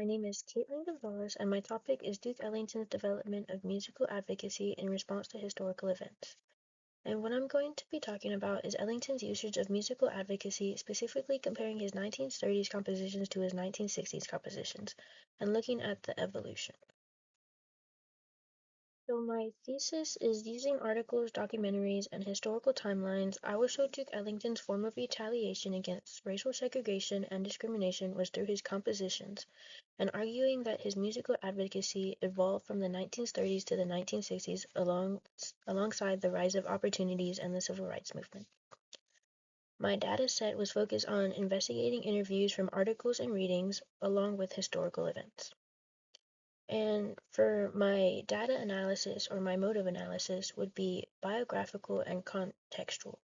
My name is Caitlin Gonzalez, and my topic is Duke Ellington's development of musical advocacy in response to historical events. And what I'm going to be talking about is Ellington's usage of musical advocacy, specifically comparing his 1930s compositions to his 1960s compositions, and looking at the evolution. So my thesis is using articles, documentaries, and historical timelines. I will show Duke Ellington's form of retaliation against racial segregation and discrimination was through his compositions, and arguing that his musical advocacy evolved from the 1930s to the 1960s alongside the rise of opportunities and the civil rights movement. My data set was focused on investigating interviews from articles and readings along with historical events. And for my data analysis or my mode of analysis would be biographical and contextual.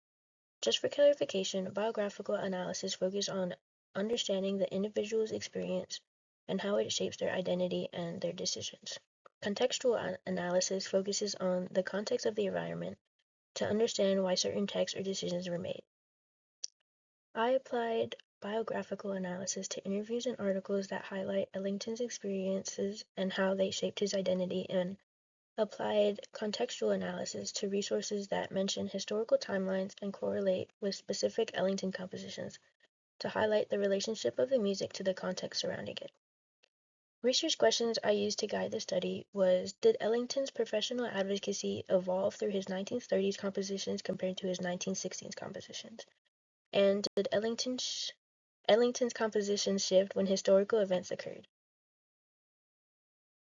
Just for clarification, biographical analysis focuses on understanding the individual's experience and how it shapes their identity and their decisions. Contextual analysis focuses on the context of the environment to understand why certain texts or decisions were made. I applied biographical analysis to interviews and articles that highlight Ellington's experiences and how they shaped his identity, and applied contextual analysis to resources that mention historical timelines and correlate with specific Ellington compositions to highlight the relationship of the music to the context surrounding it. Research questions I used to guide the study was, did Ellington's professional advocacy evolve through his 1930s compositions compared to his 1960s compositions? And did Ellington's compositions shift when historical events occurred?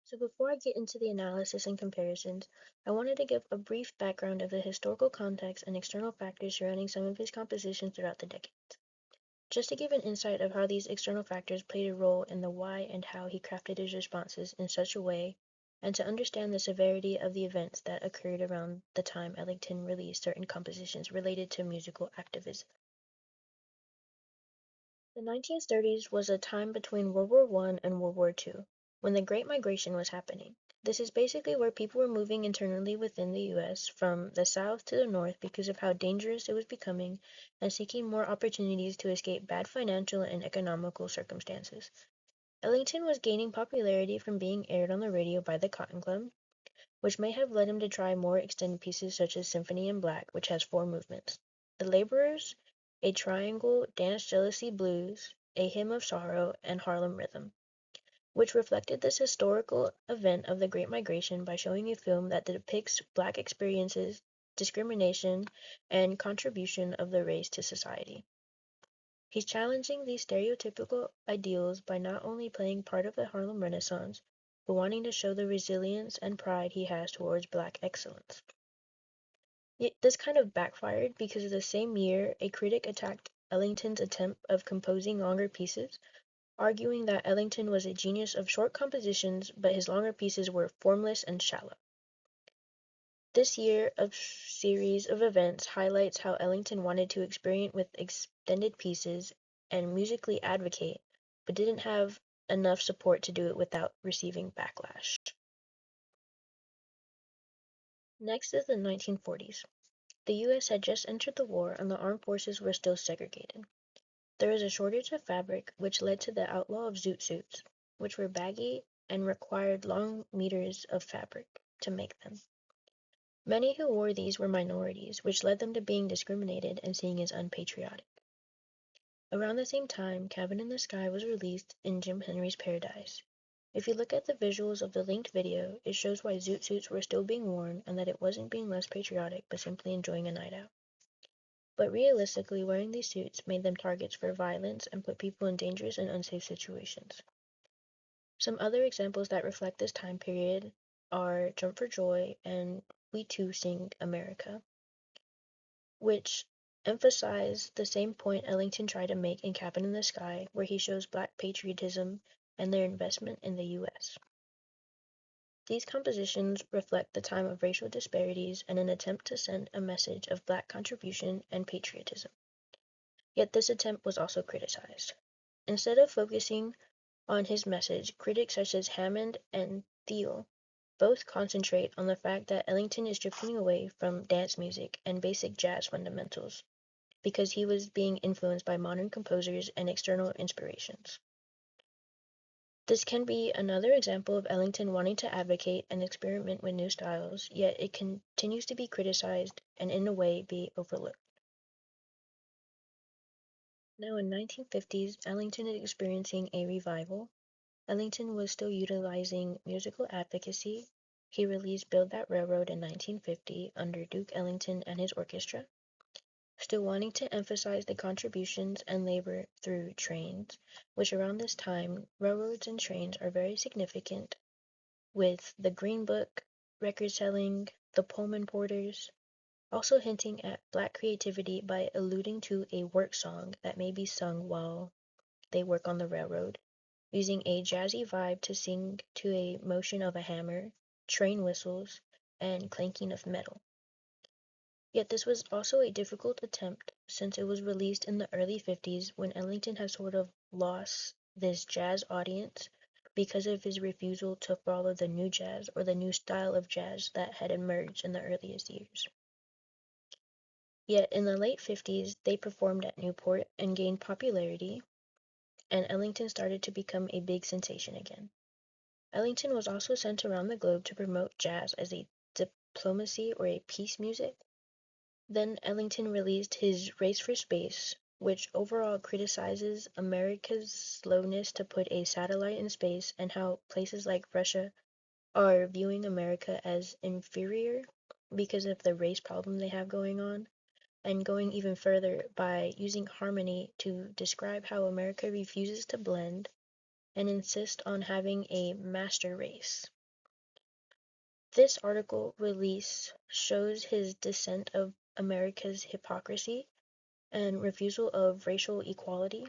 So before I get into the analysis and comparisons, I wanted to give a brief background of the historical context and external factors surrounding some of his compositions throughout the decades. Just to give an insight of how these external factors played a role in the why and how he crafted his responses in such a way, and to understand the severity of the events that occurred around the time Ellington released certain compositions related to musical activism. The 1930s was a time between World War I and World War II, when the Great Migration was happening. This is basically where people were moving internally within the US from the south to the north because of how dangerous it was becoming and seeking more opportunities to escape bad financial and economical circumstances. Ellington was gaining popularity from being aired on the radio by the Cotton Club, which may have led him to try more extended pieces such as Symphony in Black, which has 4 movements. The Laborers, a triangle, Dance Jealousy Blues, a Hymn of Sorrow, and Harlem Rhythm, which reflected this historical event of the Great Migration by showing a film that depicts Black experiences, discrimination, and contribution of the race to society. He's challenging these stereotypical ideals by not only playing part of the Harlem Renaissance, but wanting to show the resilience and pride he has towards Black excellence. Yet this kind of backfired because the same year a critic attacked Ellington's attempt of composing longer pieces, arguing that Ellington was a genius of short compositions, but his longer pieces were formless and shallow. This year of series of events highlights how Ellington wanted to experiment with extended pieces and musically advocate, but didn't have enough support to do it without receiving backlash. Next is the 1940s. The US had just entered the war and the armed forces were still segregated. There was a shortage of fabric, which led to the outlaw of zoot suits, which were baggy and required long meters of fabric to make them. Many who wore these were minorities, which led them to being discriminated and seen as unpatriotic. Around the same time, Cabin in the Sky was released in Jim Henry's Paradise. If you look at the visuals of the linked video, it shows why zoot suits were still being worn and that it wasn't being less patriotic but simply enjoying a night out. But realistically, wearing these suits made them targets for violence and put people in dangerous and unsafe situations. Some other examples that reflect this time period are Jump for Joy and We Too Sing America, which emphasize the same point Ellington tried to make in Cabin in the Sky, where he shows Black patriotism and their investment in the US. These compositions reflect the time of racial disparities and an attempt to send a message of Black contribution and patriotism. Yet this attempt was also criticized. Instead of focusing on his message, critics such as Hammond and Thiel both concentrate on the fact that Ellington is drifting away from dance music and basic jazz fundamentals because he was being influenced by modern composers and external inspirations. This can be another example of Ellington wanting to advocate and experiment with new styles, yet it continues to be criticized and in a way be overlooked. Now in 1950s, Ellington is experiencing a revival. Ellington was still utilizing musical advocacy. He released Build That Railroad in 1950 under Duke Ellington and his orchestra, still wanting to emphasize the contributions and labor through trains, which around this time, railroads and trains are very significant, with the Green Book, record selling, the Pullman Porters, also hinting at Black creativity by alluding to a work song that may be sung while they work on the railroad, using a jazzy vibe to sing to a motion of a hammer, train whistles, and clanking of metal. Yet this was also a difficult attempt since it was released in the early 50s when Ellington had sort of lost this jazz audience because of his refusal to follow the new jazz or the new style of jazz that had emerged in the earliest years. Yet in the late 50s, they performed at Newport and gained popularity, and Ellington started to become a big sensation again. Ellington was also sent around the globe to promote jazz as a diplomacy or a peace music. Then Ellington released his Race for Space, which overall criticizes America's slowness to put a satellite in space and how places like Russia are viewing America as inferior because of the race problem they have going on, and going even further by using harmony to describe how America refuses to blend and insist on having a master race. This article release shows his dissent of America's hypocrisy and refusal of racial equality,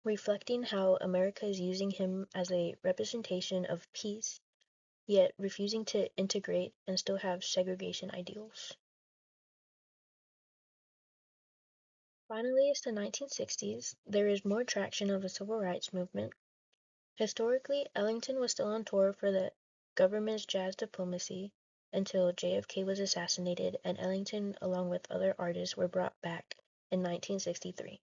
reflecting how America is using him as a representation of peace, yet refusing to integrate and still have segregation ideals. Finally, it's the 1960s. There is more traction of the civil rights movement. Historically, Ellington was still on tour for the government's jazz diplomacy until JFK was assassinated and Ellington, along with other artists, were brought back in 1963.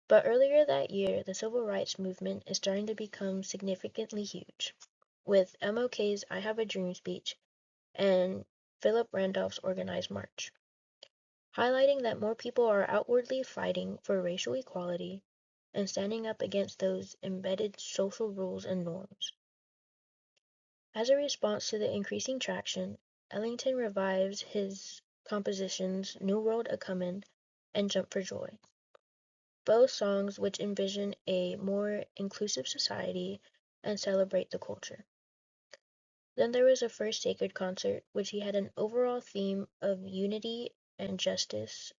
But earlier that year, the civil rights movement is starting to become significantly huge, with MLK's I Have a Dream speech and Philip Randolph's organized march, highlighting that more people are outwardly fighting for racial equality and standing up against those embedded social rules and norms. As a response to the increasing traction, Ellington revives his compositions New World a Comin' and Jump for Joy, both songs which envision a more inclusive society and celebrate the culture. Then there was a first sacred concert, which he had an overall theme of unity and justice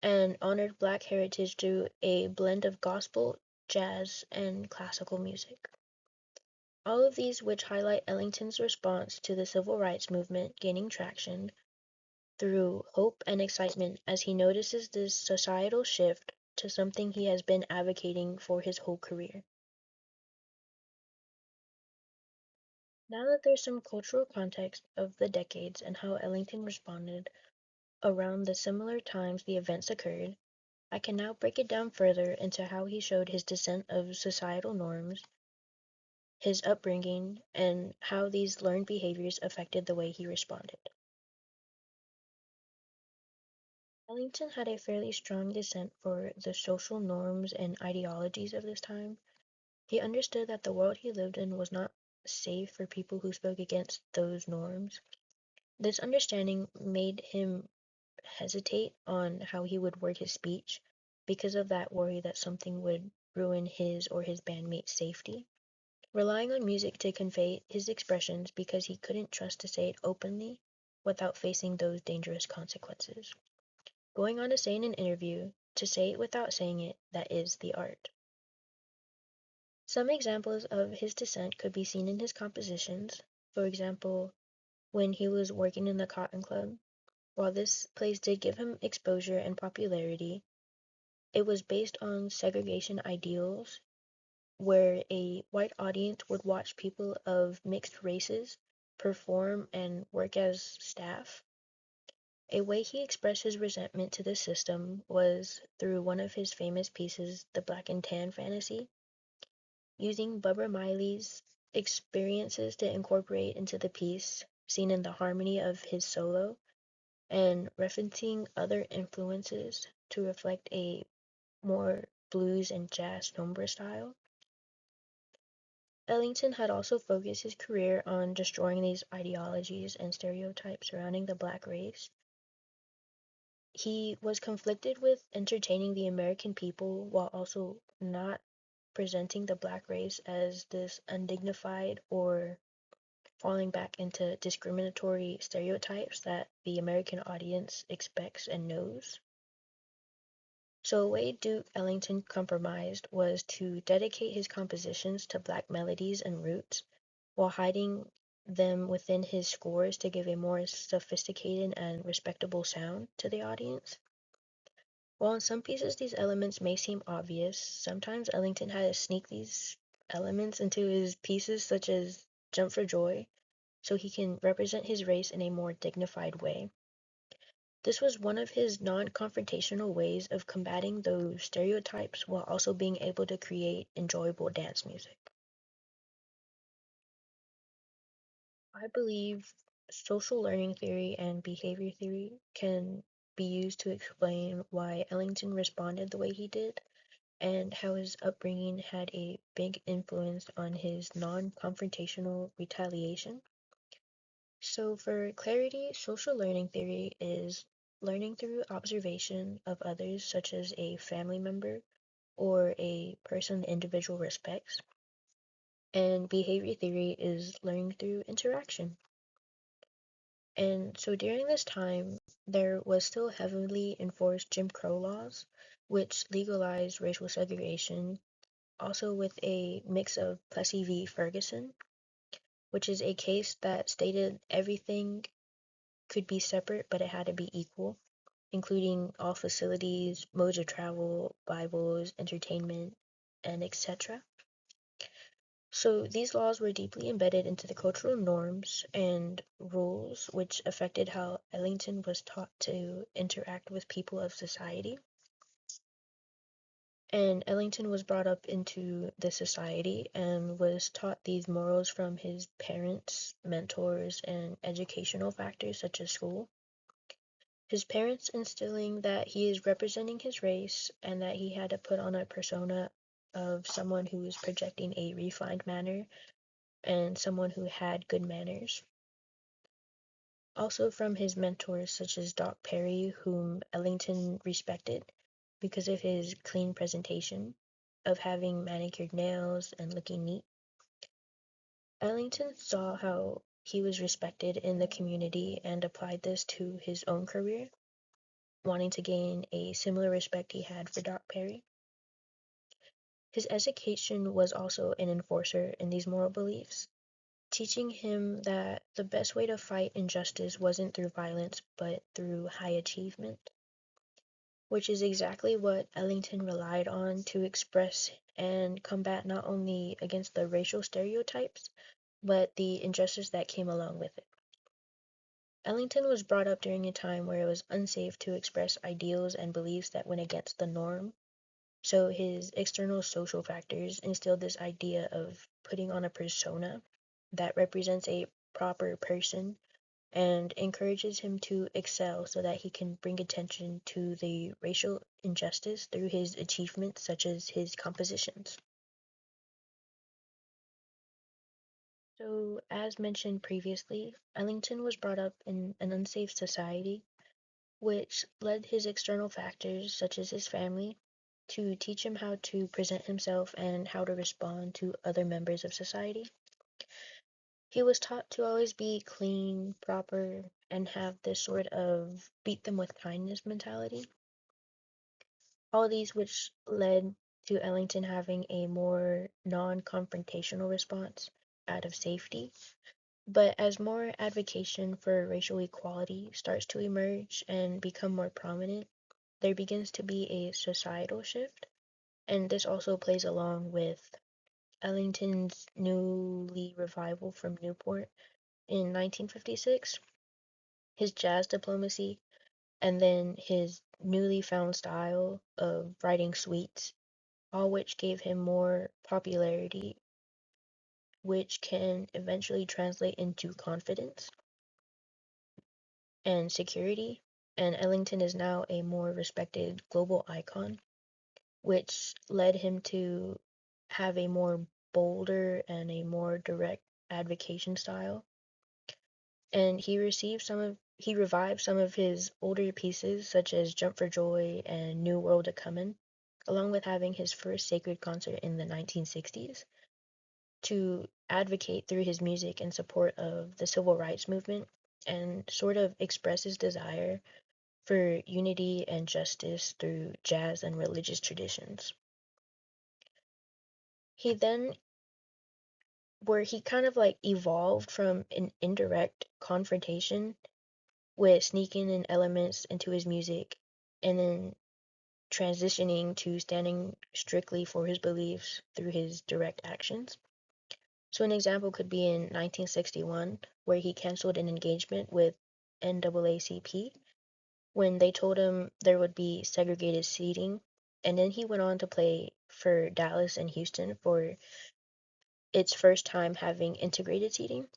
and honored Black heritage through a blend of gospel, jazz, and classical music. All of these which highlight Ellington's response to the civil rights movement gaining traction through hope and excitement as he notices this societal shift to something he has been advocating for his whole career. Now that there's some cultural context of the decades and how Ellington responded around the similar times the events occurred, I can now break it down further into how he showed his dissent of societal norms, his upbringing, and how these learned behaviors affected the way he responded. Ellington had a fairly strong dissent for the social norms and ideologies of this time. He understood that the world he lived in was not safe for people who spoke against those norms. This understanding made him hesitate on how he would word his speech because of that worry that something would ruin his or his bandmates' safety. Relying on music to convey his expressions because he couldn't trust to say it openly without facing those dangerous consequences. Going on to say in an interview, to say it without saying it, that is the art. Some examples of his dissent could be seen in his compositions. For example, when he was working in the Cotton Club, while this place did give him exposure and popularity, it was based on segregation ideals where a white audience would watch people of mixed races perform and work as staff. A way he expressed his resentment to this system was through one of his famous pieces, The Black and Tan Fantasy. using Bubba Miley's experiences to incorporate into the piece, seen in the harmony of his solo, and referencing other influences to reflect a more blues and jazz nombre style. Ellington had also focused his career on destroying these ideologies and stereotypes surrounding the Black race. He was conflicted with entertaining the American people while also not presenting the Black race as this undignified or falling back into discriminatory stereotypes that the American audience expects and knows. So a way Duke Ellington compromised was to dedicate his compositions to Black melodies and roots, while hiding them within his scores to give a more sophisticated and respectable sound to the audience. While in some pieces these elements may seem obvious, sometimes Ellington had to sneak these elements into his pieces, such as Jump for Joy, so he can represent his race in a more dignified way. This was one of his non-confrontational ways of combating those stereotypes while also being able to create enjoyable dance music. I believe social learning theory and behavior theory can be used to explain why Ellington responded the way he did and how his upbringing had a big influence on his non-confrontational retaliation. So, for clarity, social learning theory is learning through observation of others, such as a family member or a person the individual respects. And behavior theory is learning through interaction. And so during this time, there was still heavily enforced Jim Crow laws, which legalized racial segregation, also with a mix of Plessy v. Ferguson, which is a case that stated everything could be separate, but it had to be equal, including all facilities, modes of travel, Bibles, entertainment, and etc. So these laws were deeply embedded into the cultural norms and rules which affected how Ellington was taught to interact with people of society. And Ellington was brought up into the society and was taught these morals from his parents, mentors, and educational factors such as school. His parents instilling that he is representing his race and that he had to put on a persona of someone who is projecting a refined manner and someone who had good manners. Also from his mentors such as Doc Perry, whom Ellington respected because of his clean presentation, of having manicured nails and looking neat. Ellington saw how he was respected in the community and applied this to his own career, wanting to gain a similar respect he had for Doc Perry. His education was also an enforcer in these moral beliefs, teaching him that the best way to fight injustice wasn't through violence but through high achievement, which is exactly what Ellington relied on to express and combat not only against the racial stereotypes, but the injustice that came along with it. Ellington was brought up during a time where it was unsafe to express ideals and beliefs that went against the norm, so his external social factors instilled this idea of putting on a persona that represents a proper person and encourages him to excel so that he can bring attention to the racial injustice through his achievements such as his compositions. So, as mentioned previously, Ellington was brought up in an unsafe society, which led his external factors, such as his family, to teach him how to present himself and how to respond to other members of society. He was taught to always be clean, proper, and have this sort of beat them with kindness mentality. All these which led to Ellington having a more non-confrontational response out of safety. But as more advocacy for racial equality starts to emerge and become more prominent, there begins to be a societal shift. And this also plays along with Ellington's newly revival from Newport in 1956, his jazz diplomacy, and then his newly found style of writing suites all which gave him more popularity, which can eventually translate into confidence and security. And Ellington is now a more respected global icon, which led him to have a more bolder and a more direct advocation style. And he revived some of his older pieces, such as Jump for Joy and New World a Comin', along with having his first sacred concert in the 1960s to advocate through his music in support of the civil rights movement and sort of express his desire for unity and justice through jazz and religious traditions. He then, where he kind of like evolved from an indirect confrontation with sneaking in elements into his music and then transitioning to standing strictly for his beliefs through his direct actions. So an example could be in 1961, where he canceled an engagement with NAACP when they told him there would be segregated seating, and then he went on to play for Dallas and Houston for its first time having integrated seating,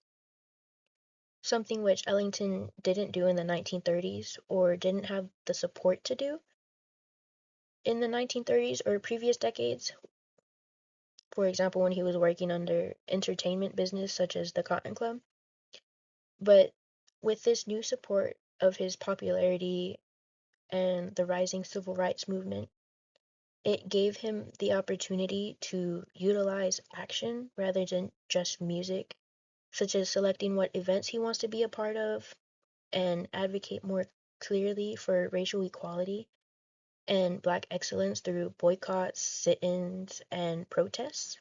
something which Ellington didn't do in the 1930s or didn't have the support to do in the 1930s or previous decades. For example, when he was working under entertainment business such as the Cotton Club. But with this new support of his popularity and the rising civil rights movement, it gave him the opportunity to utilize action rather than just music, such as selecting what events he wants to be a part of and advocate more clearly for racial equality and Black excellence through boycotts, sit-ins, and protests.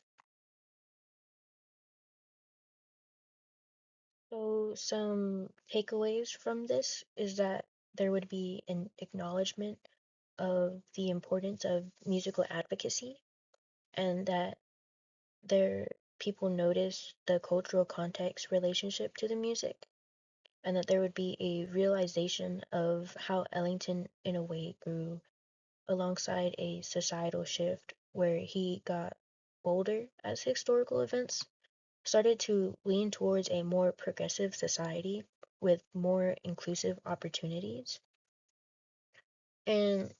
So some takeaways from this is that there would be an acknowledgement of the importance of musical advocacy and that there people notice the cultural context relationship to the music and that there would be a realization of how Ellington in a way grew alongside a societal shift where he got bolder as historical events started to lean towards a more progressive society with more inclusive opportunities. And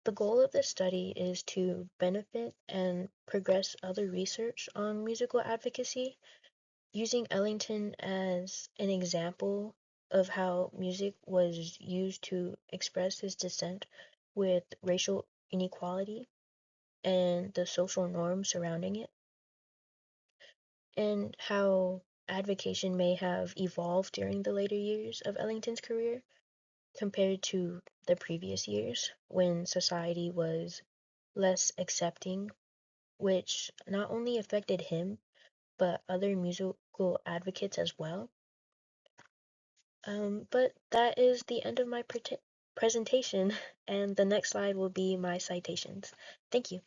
the goal of this study is to benefit and progress other research on musical advocacy, using Ellington as an example of how music was used to express his dissent with racial inequality and the social norms surrounding it, and how advocation may have evolved during the later years of Ellington's career compared to the previous years when society was less accepting, which not only affected him, but other musical advocates as well. But that is the end of my presentation, and the next slide will be my citations. Thank you.